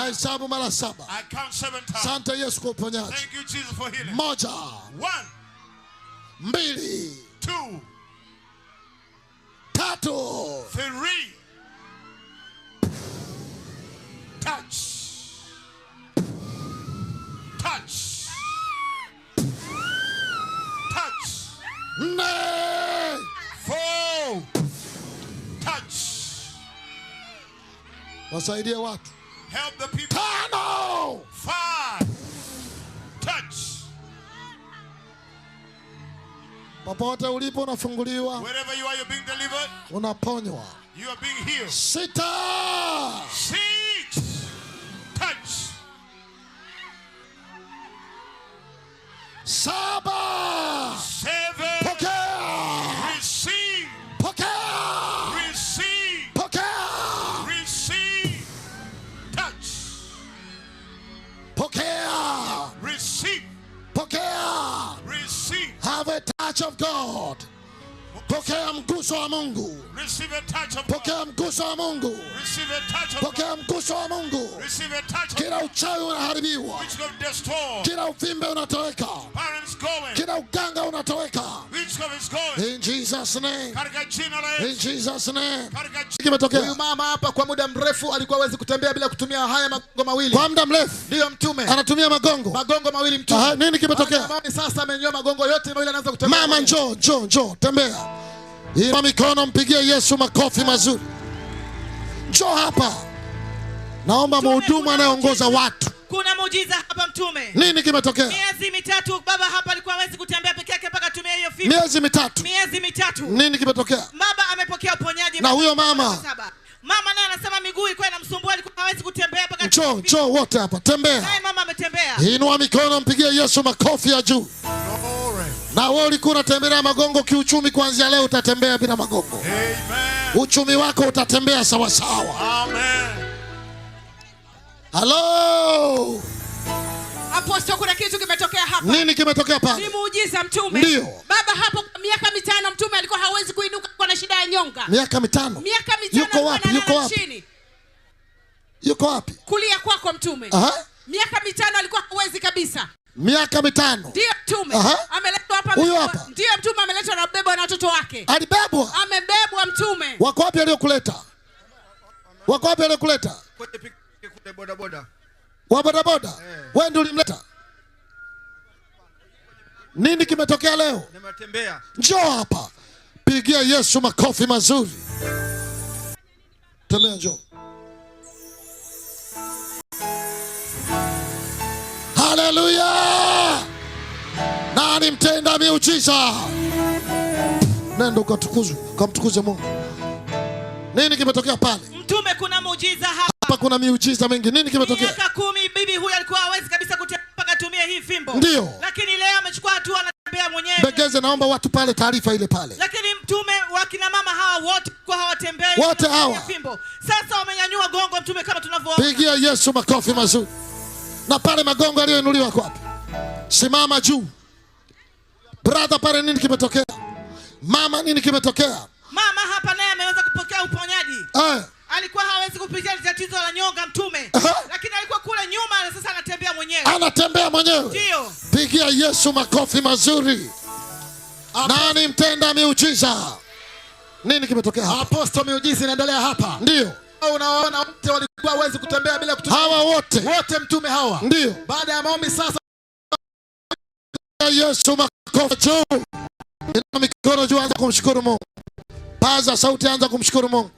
hesabu mara 7. I count 7 times. Asante Yesu kwa uponyaji. Thank you Jesus for healing. 1, 1, 2, 2, 3. 3. Touch. Touch. Touch. 4. 4. Touch. Wasaidie watu. Help the people. 5. 5. Touch. Popote ulipo unafunguliwa. Wherever you are, you're being delivered. Unaponywa. You are being healed. 6. 6. Touch. 7. 7. Pokea. Receive. Pokea. Receive. Pokea. Receive. Touch. Pokea. Receive. Pokea. Receive. Have a touch of God. Pokea mguso wa Mungu. Receive a touch of God. Pokea mguso wa Mungu. Receive a touch of Pokea God. mguso wa Mungu. Receive a touch of Kila God. uchawi unaharibiwa. Witchcraft destroyed. Kila uvimbe unatoweka. Parents going. Kila uganga unatoweka. Witchcraft is going. In Jesus name. Katika jina la In Yesu. Jesus name. Katika jina. Kimetokea. Huyu mama hapa kwa muda mrefu alikuwa hawezi kutembea bila kutumia haya magongo mawili. Kwa muda mrefu. Ndio mtume. Anatumia magongo. Magongo mawili mtume. Aha, nini kimetokea? Mama sasa amenyoa magongo yote mawili anaanza kutembea. Mama njoo, tembea. Ila mikono mpigie Yesu makofi mazuri. Njoo hapa. Naomba mhudumu anayeongoza watu. Kuna muujiza hapa mtume. Nini kimetokea? Miezi 3 baba hapa alikuwa hawezi kutembea peke yake mpaka tumia hiyo fimbo. Miezi 3. Miezi 3. Nini kimetokea? Baba amepokea uponyaji. Na huyo mama. Mama naye anasema miguu ilikuwa inamsumbua, alikuwa hawezi kutembea mpaka. Njoo wote hapa, tembea. Naye mama ametembea. Inua mikono mpigie Yesu makofi ya juu. Na wewe ulikuwa unatembea magongo kiuchumi, kuanzia leo utatembea bila magongo. Amen. Uchumi wako utatembea sawa sawa. Amen. Hello. Apostle, kuna kitu kimetokea hapa. Nini kimetokea pale? Ni muujiza mtume. Ndio. Baba hapo miaka 5 mtume alikuwa hawezi kuinuka kwa shida ya nyonga. Miaka 5. Miaka 5. Yuko wapi? Yuko wapi? Kulia kwako mtume. Aha. Miaka 5 alikuwa hawezi kabisa. Miaka 5. Ndio mtume. Ameletwa hapa. Huyu hapa. Ndio mtume ameletwa na bebwa na watoto wake. Alibebwa. Amebebwa mtume. Wako wapi aliyokuleta? Wako wapi aliyokuleta? Kule boda boda. Wa boda boda. Wewe ndio ulimleta. Nini kimetokea leo? Nimetembea. Njoo hapa. Pigia Yesu makofi mazuri. Tembea njoo. Haleluya! Nani mtenda miujiza? Nenda ukamtukuze Mungu. Nini kimetokea pale? Mtume, kuna muujiza hapa. Hapa kuna miujiza mingi. Nini kimetokea? Miaka 10 bibi huyu alikuwa hawezi kabisa kutembea mpaka tumie hii fimbo. Ndio. Lakini leo amechukua hatua, anatembea mwenyewe. Begeze, naomba watu pale taarifa ile pale. Lakini mtume, wakina mama hawa wote kwa hawatembei. Wote hawa. Fimbo. Sasa wamenyanyua gongo mtume kama tunavyoona. Pigia Yesu makofi mazuri. Na pale magongo aliyoinuliwa kwa wapi? Simama juu. Brother pale, nini kimetokea? Mama, nini kimetokea? Mama hapa naye ameweza kupokea uponyaji. Alikuwa hawezi kupitia tatizo la nyonga mtume. Lakini alikuwa kule nyuma na sasa anatembea mwenyewe. Anatembea mwenyewe. Ndio. Pigia Yesu makofi mazuri. Nani mtenda miujiza? Nini kimetokea hapa? Apostle, miujiza inaendelea hapa. Ndio. Unaona wote walikuwa hawezi kutembea bila kutumia. Hawa wote mtume hawa. Ndio. Baada ya maombi sasa Yesu makofi juu. Ina mikono juu, anza kumshukuru Mungu. Paza sauti, anza kumshukuru Mungu.